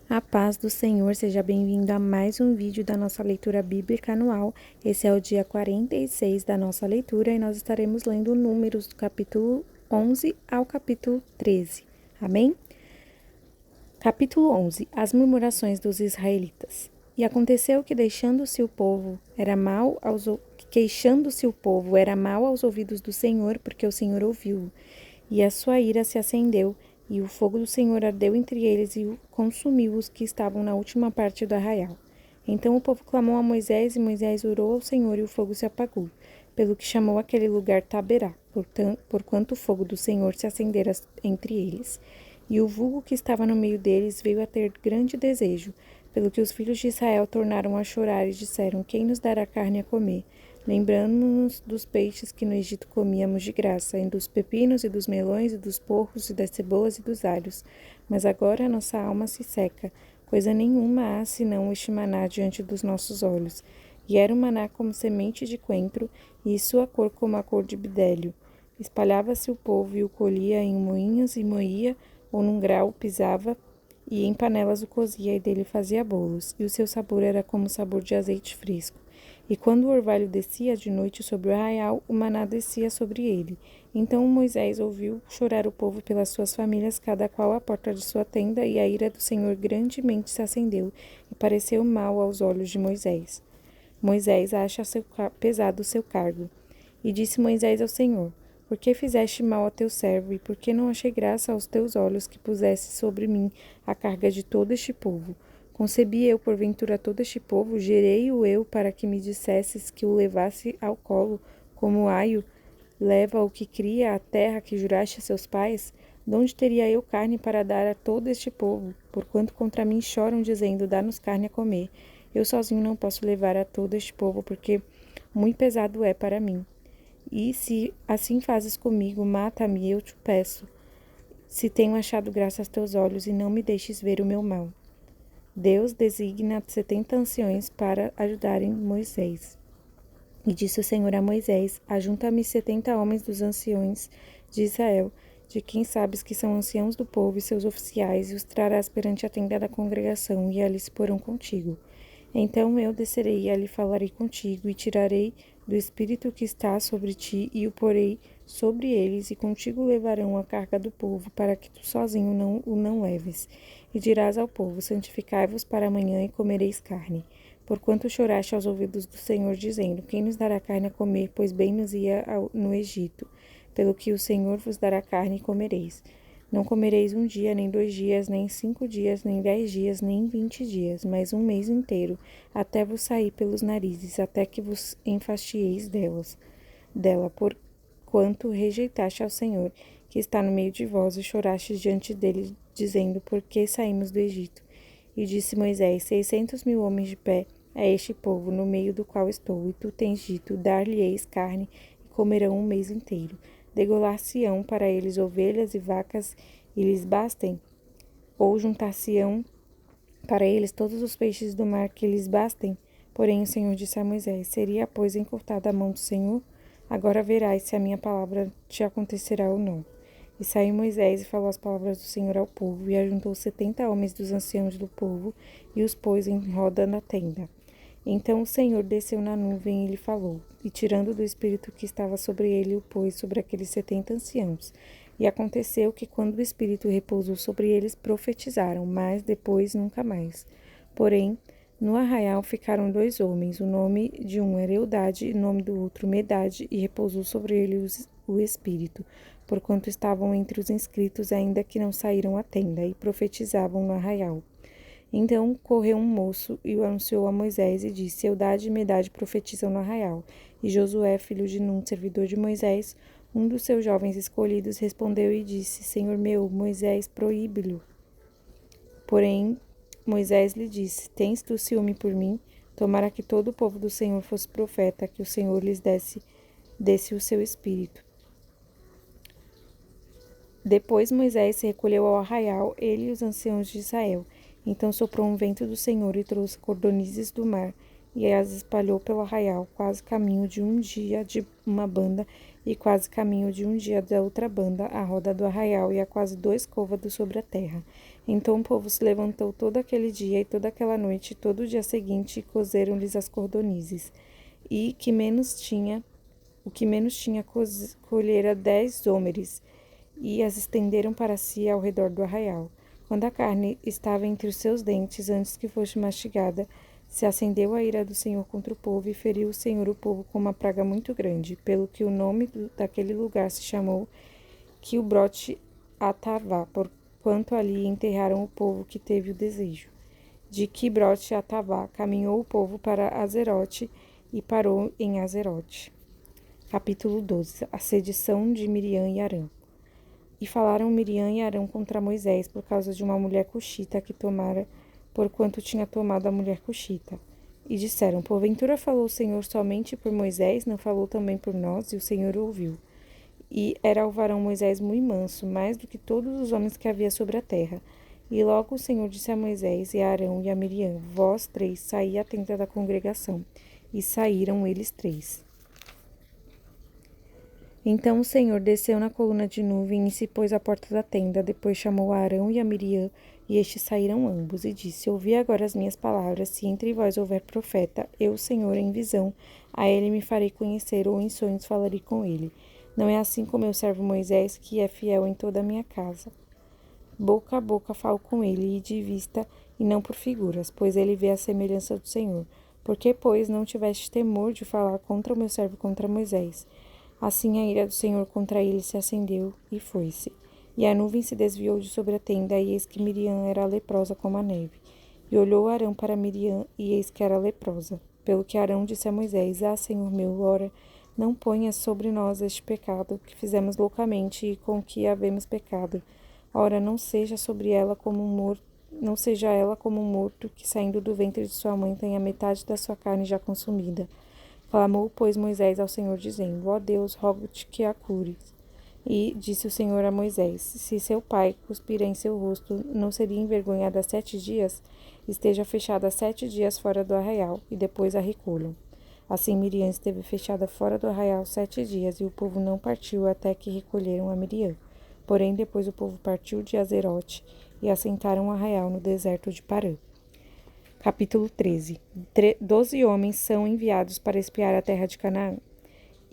A paz do Senhor, seja bem-vindo a mais um vídeo da nossa leitura bíblica anual. Esse é o dia 46 da nossa leitura e nós estaremos lendo Números do capítulo 11 ao capítulo 13. Amém? Capítulo 11. As murmurações dos israelitas. E aconteceu que queixando-se o povo era mal aos ouvidos do Senhor, porque o Senhor ouviu-o. E a sua ira se acendeu, e o fogo do Senhor ardeu entre eles e consumiu os que estavam na última parte do arraial. Então o povo clamou a Moisés, e Moisés orou ao Senhor, e o fogo se apagou, pelo que chamou aquele lugar Taberá, porquanto o fogo do Senhor se acendera entre eles. E o vulgo que estava no meio deles veio a ter grande desejo, pelo que os filhos de Israel tornaram a chorar e disseram: Quem nos dará carne a comer? Lembrando-nos dos peixes que no Egito comíamos de graça, e dos pepinos, e dos melões, e dos porros, e das cebolas, e dos alhos. Mas agora a nossa alma se seca, coisa nenhuma há senão este maná diante dos nossos olhos. E era o maná como semente de coentro, e sua cor como a cor de bidélio. Espalhava-se o povo e o colhia em moinhos, e moía, ou num grau pisava, e em panelas o cozia, e dele fazia bolos, e o seu sabor era como o sabor de azeite fresco. E quando o orvalho descia de noite sobre o arraial, o maná descia sobre ele. Então Moisés ouviu chorar o povo pelas suas famílias, cada qual à porta de sua tenda, e a ira do Senhor grandemente se acendeu, e pareceu mal aos olhos de Moisés. Moisés acha pesado o seu cargo. E disse Moisés ao Senhor: Por que fizeste mal a teu servo, e por que não achei graça aos teus olhos que pusesse sobre mim a carga de todo este povo? Concebi eu, porventura, todo este povo? Gerei-o eu para que me dissesses que o levasse ao colo, como aio leva o que cria a terra que juraste a seus pais? Donde teria eu carne para dar a todo este povo? Porquanto contra mim choram, dizendo: Dá-nos carne a comer. Eu sozinho não posso levar a todo este povo, porque muito pesado é para mim. E se assim fazes comigo, mata-me, eu te peço, se tenho achado graça aos teus olhos, e não me deixes ver o meu mal. Deus designa 70 anciões para ajudarem Moisés. E disse o Senhor a Moisés: Ajunta-me 70 homens dos anciões de Israel, de quem sabes que são anciãos do povo e seus oficiais, e os trarás perante a tenda da congregação, e ali se porão contigo. Então eu descerei e ali falarei contigo, e tirarei do espírito que está sobre ti, e o porei sobre eles, e contigo levarão a carga do povo, para que tu sozinho o não leves. E dirás ao povo: Santificai-vos para amanhã, e comereis carne. Porquanto choraste aos ouvidos do Senhor, dizendo: Quem nos dará carne a comer, pois bem nos ia no Egito? Pelo que o Senhor vos dará carne e comereis. Não comereis 1 dia, nem 2 dias, nem 5 dias, nem 10 dias, nem 20 dias, mas 1 mês inteiro, até vos sair pelos narizes, até que vos enfastieis dela, porquanto rejeitaste ao Senhor, que está no meio de vós, e chorastes diante dele, dizendo: Por que saímos do Egito? E disse Moisés: 600.000 homens de pé é este povo, no meio do qual estou, e tu tens dito: Dar-lhe-eis carne, e comerão 1 mês inteiro. Degolar-se-ão para eles ovelhas e vacas, e lhes bastem? Ou juntar-se-ão para eles todos os peixes do mar que lhes bastem? Porém o Senhor disse a Moisés: Seria, pois, encurtada a mão do Senhor? Agora verás se a minha palavra te acontecerá ou não. E saiu Moisés e falou as palavras do Senhor ao povo, e ajuntou 70 homens dos anciãos do povo, e os pôs em roda na tenda. Então o Senhor desceu na nuvem e lhe falou, e tirando do espírito que estava sobre ele, o pôs sobre aqueles 70 anciãos. E aconteceu que, quando o espírito repousou sobre eles, profetizaram, mas depois nunca mais. Porém, no arraial ficaram 2 homens, o nome de um era Eudade, e o nome do outro Medade, e repousou sobre ele o espírito, porquanto estavam entre os inscritos, ainda que não saíram à tenda, e profetizavam no arraial. Então correu um moço e o anunciou a Moisés e disse: Eudade e Medade profetizam no arraial. E Josué, filho de Num, servidor de Moisés, um dos seus jovens escolhidos, respondeu e disse: Senhor meu, Moisés proíbe-lo. Porém, Moisés lhe disse: Tens tu ciúme por mim? Tomara que todo o povo do Senhor fosse profeta, que o Senhor lhes desse o seu espírito. Depois Moisés se recolheu ao arraial, ele e os anciãos de Israel. Então soprou um vento do Senhor e trouxe cordonizes do mar, e as espalhou pelo arraial, quase caminho de 1 dia de uma banda, e quase caminho de um dia da outra banda, à roda do arraial, e a quase 2 côvados sobre a terra. Então o povo se levantou todo aquele dia e toda aquela noite, e todo o dia seguinte, e cozeram-lhes as cordonizes. E o que menos tinha colhera 10 homeres, e as estenderam para si ao redor do arraial. Quando a carne estava entre os seus dentes, antes que fosse mastigada, se acendeu a ira do Senhor contra o povo, e feriu o Senhor o povo com uma praga muito grande, pelo que o nome daquele lugar se chamou Quilbrote Atavá, porquanto ali enterraram o povo que teve o desejo. De Quibrote Atavá caminhou o povo para Azerote e parou em Azerote. Capítulo 12. A sedição de Miriam e Arão. E falaram Miriam e Arão contra Moisés por causa de uma mulher cuxita que tomara, porquanto tinha tomado a mulher cuxita. E disseram, porventura falou o Senhor somente por Moisés, não falou também por nós? E o Senhor ouviu. E era o varão Moisés muito manso, mais do que todos os homens que havia sobre a terra. E logo o Senhor disse a Moisés e a Arão e a Miriam, vós 3, saí à tenda da congregação. E saíram eles 3. Então o Senhor desceu na coluna de nuvem e se pôs à porta da tenda. Depois chamou a Arão e a Miriam, e estes saíram ambos, e disse, ouvi agora as minhas palavras, se entre vós houver profeta, eu, Senhor, em visão, a ele me farei conhecer, ou em sonhos falarei com ele. Não é assim como eu servo Moisés, que é fiel em toda a minha casa. Boca a boca falo com ele, e de vista, e não por figuras, pois ele vê a semelhança do Senhor. Por que, pois, não tiveste temor de falar contra o meu servo, contra Moisés? Assim a ira do Senhor contra ele se acendeu, e foi-se. E a nuvem se desviou de sobre a tenda, e eis que Miriam era leprosa como a neve. E olhou Arão para Miriam, e eis que era leprosa. Pelo que Arão disse a Moisés, Senhor meu, ora, não ponhas sobre nós este pecado, que fizemos loucamente e com que havemos pecado. Ora, não seja ela como um morto, que saindo do ventre de sua mãe tenha metade da sua carne já consumida. Clamou, pois, Moisés ao Senhor, dizendo, ó Deus, rogo-te que a cures. E disse o Senhor a Moisés, se seu pai cuspira em seu rosto, não seria envergonhada 7 dias? Esteja fechada 7 dias fora do arraial, e depois a recolham. Assim Miriam esteve fechada fora do arraial 7 dias, e o povo não partiu até que recolheram a Miriam. Porém, depois o povo partiu de Azerote, e assentaram o arraial no deserto de Parã. Capítulo 13. 12 homens são enviados para espiar a terra de Canaã.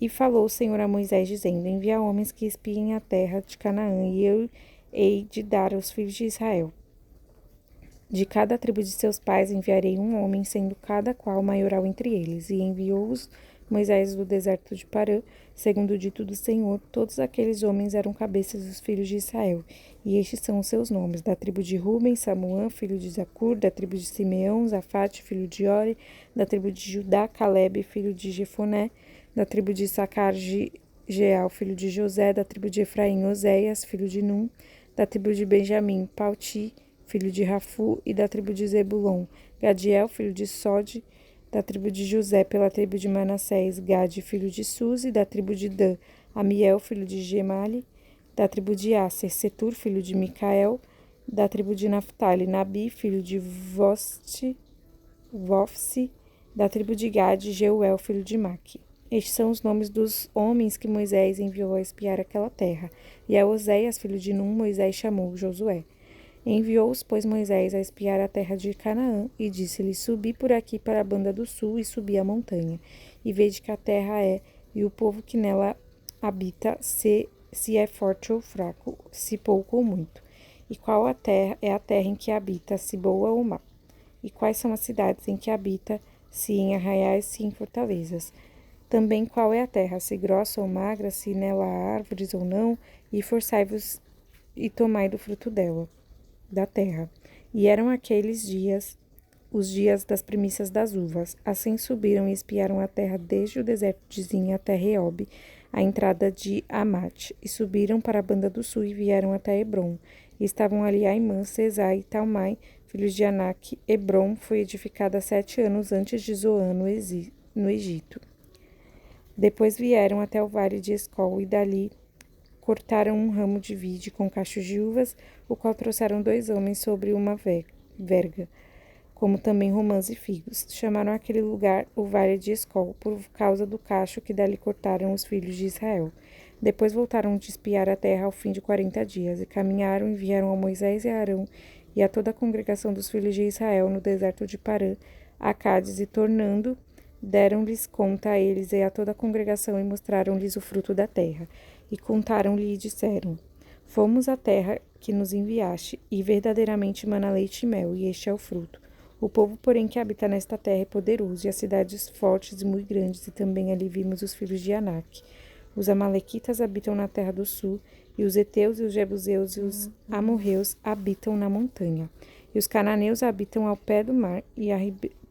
E falou o Senhor a Moisés, dizendo, envia homens que espiem a terra de Canaã, e eu hei de dar aos filhos de Israel. De cada tribo de seus pais enviarei um homem, sendo cada qual maioral entre eles. E enviou-os Moisés do deserto de Parã, segundo o dito do Senhor. Todos aqueles homens eram cabeças dos filhos de Israel. E estes são os seus nomes: da tribo de Ruben, Samuã, filho de Zacur; da tribo de Simeão, Zafate, filho de Ori; da tribo de Judá, Calebe, filho de Jefoné; da tribo de Issacar, Geel, filho de José; da tribo de Efraim, Oséias, filho de Num; da tribo de Benjamim, Palti, filho de Rafu; e da tribo de Zebulon, Gadiel, filho de Sode; da tribo de José, pela tribo de Manassés, Gade, filho de Suzi; da tribo de Dan, Amiel, filho de Gemali; da tribo de Asser, Setur, filho de Micael; da tribo de Naphtali, Nabi, filho de Vofsi; da tribo de Gade, Jeuel, filho de Maque. Estes são os nomes dos homens que Moisés enviou a espiar aquela terra. E a Oséias, filho de Num, Moisés chamou Josué. Enviou-os, pois, Moisés a espiar a terra de Canaã, e disse-lhe, subi por aqui para a banda do sul, e subi a montanha, e vede que a terra é, e o povo que nela habita, se é forte ou fraco, se pouco ou muito. E qual a terra é a terra em que habita, se boa ou má. E quais são as cidades em que habita, se em arraiais, se em fortalezas. Também qual é a terra, se grossa ou magra, se nela há árvores ou não, e forçai-vos e tomai do fruto dela, da terra. E eram aqueles dias, os dias das primícias das uvas. Assim subiram e espiaram a terra desde o deserto de Zin até Reob, a entrada de Amate, e subiram para a banda do sul e vieram até Hebron. E estavam ali Aimã, Sesai e Talmai, filhos de Anak. Hebron foi edificada 7 anos antes de Zoan, no Egito. Depois vieram até o vale de Escol, e dali cortaram um ramo de vide com cachos de uvas, o qual trouxeram 2 homens sobre uma verga. como também romãs e figos. Chamaram aquele lugar o Vale de Escol, por causa do cacho que dali cortaram os filhos de Israel. Depois voltaram de espiar a terra ao fim de 40 dias, e caminharam e vieram a Moisés e a Arão e a toda a congregação dos filhos de Israel no deserto de Parã, a Cádiz, e tornando, deram-lhes conta a eles e a toda a congregação, e mostraram-lhes o fruto da terra. E contaram-lhe e disseram: Fomos à terra que nos enviaste, e verdadeiramente mana leite e mel, e este é o fruto. O povo, porém, que habita nesta terra é poderoso, e as cidades fortes e muito grandes, e também ali vimos os filhos de Anak. Os amalequitas habitam na terra do sul, e os heteus e os jebuseus e os amorreus habitam na montanha. E os cananeus habitam ao pé do mar e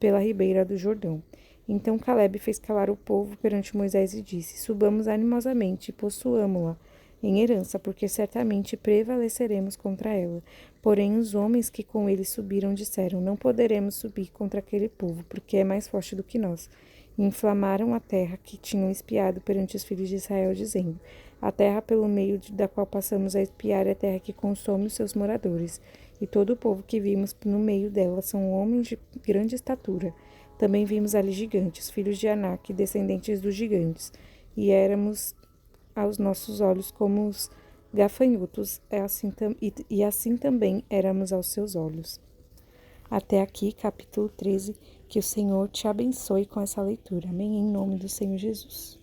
pela ribeira do Jordão. Então Calebe fez calar o povo perante Moisés e disse: Subamos animosamente e possuamo-la em herança, porque certamente prevaleceremos contra ela. Porém, os homens que com ele subiram disseram: Não poderemos subir contra aquele povo, porque é mais forte do que nós. E inflamaram a terra que tinham espiado perante os filhos de Israel, dizendo: A terra pelo meio da qual passamos a espiar é a terra que consome os seus moradores. E todo o povo que vimos no meio dela são homens de grande estatura. Também vimos ali gigantes, filhos de Anak, descendentes dos gigantes, e éramos aos nossos olhos como os gafanhotos, e assim também éramos aos seus olhos. Até aqui, capítulo 13, que o Senhor te abençoe com essa leitura. Amém? Em nome do Senhor Jesus.